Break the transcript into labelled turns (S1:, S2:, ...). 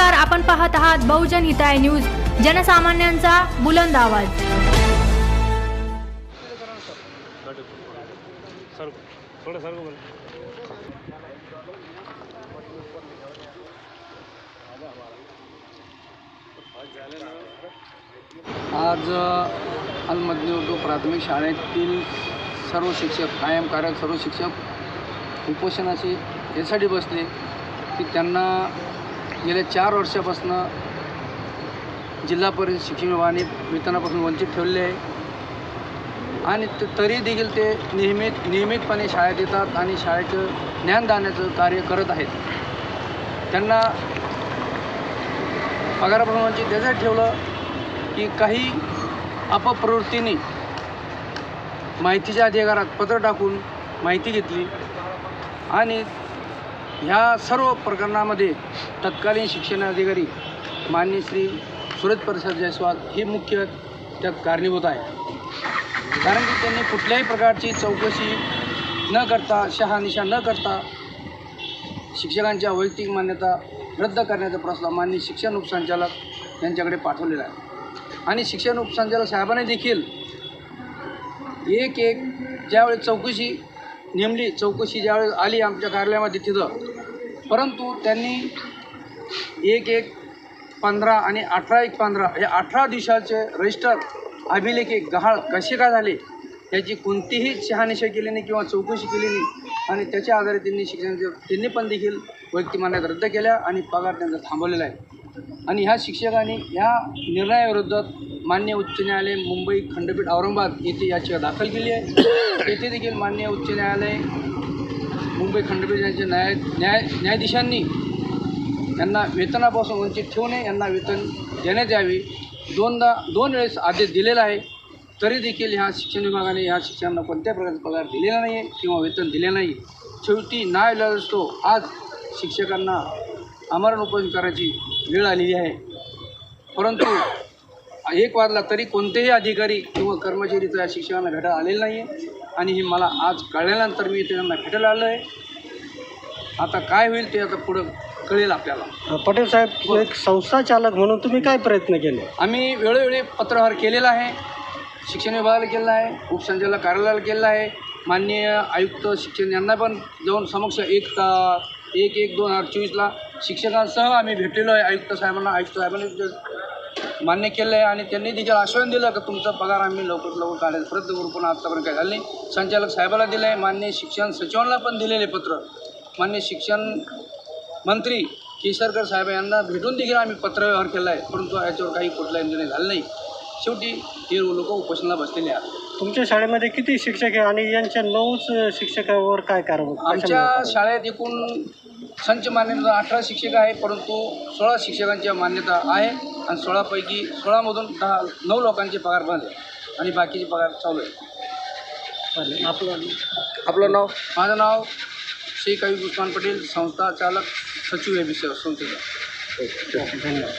S1: नमस्कार, आपण पाहत आहात बहुजन हिताय न्यूज, जनसामान्यांचा बुलंद आवाज।
S2: आज अलमदनी उर्दू प्राथमिक शाळेतील सर्व शिक्षक, कायम कार्यरत सर्व शिक्षक उपोषणाशी यासाठी बसले की त्यांना गेल्या 4 वर्षापासून जिल्हा परिषद शिक्षण विभागाने वेतनापासून वंचित ठेवले आहे आणि तरी देखील ते नियमितपणे शाळेत येतात आणि शाळेचं ज्ञानदानाचं कार्य करत आहेत। त्यांना पगारापासून वंचित त्यासाठी ठेवलं की काही अपप्रवृत्तीने माहितीच्या अधिकारात पत्र टाकून माहिती घेतली आणि ह्या सर्व प्रकरणामध्ये तत्कालीन शिक्षण अधिकारी माननीय श्री सुरज प्रसाद जयस्वाल हे मुख्य त्यात कारणीभूत आहे। कारण की त्यांनी कुठल्याही प्रकारची चौकशी न करता, शहानिशा न करता शिक्षकांच्या वैयक्तिक मान्यता रद्द करण्याचा प्रस्ताव माननीय शिक्षण उपसंचालक यांच्याकडे पाठवलेला आहे आणि शिक्षण उपसंचालक साहेबांनी देखील एक ज्यावेळेस चौकशी नेमली, चौकशी ज्यावेळेस आली आमच्या कार्यालयामध्ये तिथं, परंतु त्यांनी 1/1/15 आणि 18/1/15 हे 18 दिवसाचे रजिस्टर अभिलेख गहाळ कसे काय झाले याची कोणतीही शहानिशा केली नाही किंवा चौकशी केली नाही आणि त्याच्या आधारे त्यांनी पण देखील वैयक्तिक मान्यता रद्द केल्या आणि पगार त्यांचा थांबवलेला आहे। आणि ह्या शिक्षकांनी ह्या निर्णयाविरोधात माननीय उच्च न्यायालय मुंबई खंडपीठ औरंगाबाद येथे याचिका दाखल केली आहे। येथे देखील माननीय उच्च न्यायालय मुंबई खंडपीठ यांच्या न्यायाधीशांनी यांना वेतनापासून वंचित ठेवू नये, यांना वेतन देण्यात यावे। 2 वेळेस आदेश दिलेला आहे, तरी देखील ह्या शिक्षण विभागाने ह्या शिक्षकांना कोणत्या प्रकारचा पगार दिलेला नाही आहे किंवा वेतन दिले नाही। शेवटी नाईलाज असतो आज शिक्षकांना आमरण उपोषण करायची वेळ आलेली आहे, परंतु 1 वाजला तरी कोणतेही अधिकारी किंवा कर्मचारी या शिक्षकांना भेटायला आलेला नाही आहे आणि हे मला आज कळल्यानंतर मी त्यांना भेटायला आलो आहे। आता काय होईल ते आता पुढं कळेल आपल्याला।
S3: पटेल साहेब, एक संस्था चालक म्हणून तुम्ही काय प्रयत्न केले?
S2: आम्ही वेळोवेळी पत्रव्यवहार केलेला आहे, शिक्षण विभागाला केलेला आहे, उपसंचालक कार्यालयाला केलेला आहे, माननीय आयुक्त शिक्षण यांना पण जाऊन समक्ष 1/1/2024 शिक्षकांसह आम्ही भेटलेलो आहे। आयुक्त साहेबांनी मान्य केलं आहे आणि त्यांनी देखील आश्वासन दिलं की तुमचा पगार आम्ही लवकरात लवकर काढायचा प्रयत्न करू, पण आत्तापर्यंत काय झालं नाही। संचालक साहेबाला दिलं आहे, माननीय शिक्षण सचिवांना पण दिलेले पत्र, माननीय शिक्षण मंत्री केसरकर साहेब यांना भेटून देखील आम्ही पत्रव्यवहार केला आहे, परंतु याच्यावर काही कुठलाही निर्णय झाला नाही। शेवटी हे लोक उपोषणाला बसलेले आहेत।
S3: तुमच्या शाळेमध्ये किती शिक्षक आहे आणि यांच्या 9 शिक्षकावर काय कारवाई?
S2: आमच्या शाळेत एकूण संच मान्यता 18 शिक्षक आहे, परंतु 16 शिक्षकांची मान्यता आहे आणि 16 पैकी 16 मधून 9 लोकांचे पगार बंद आहे आणि बाकीचे पगार चालू आहे।
S3: आपलं नाव?
S2: माझं नाव शेख अयूब उस्मान पटेल, संस्था चालक, सचिव आहे संस्थेचा।
S3: धन्यवाद।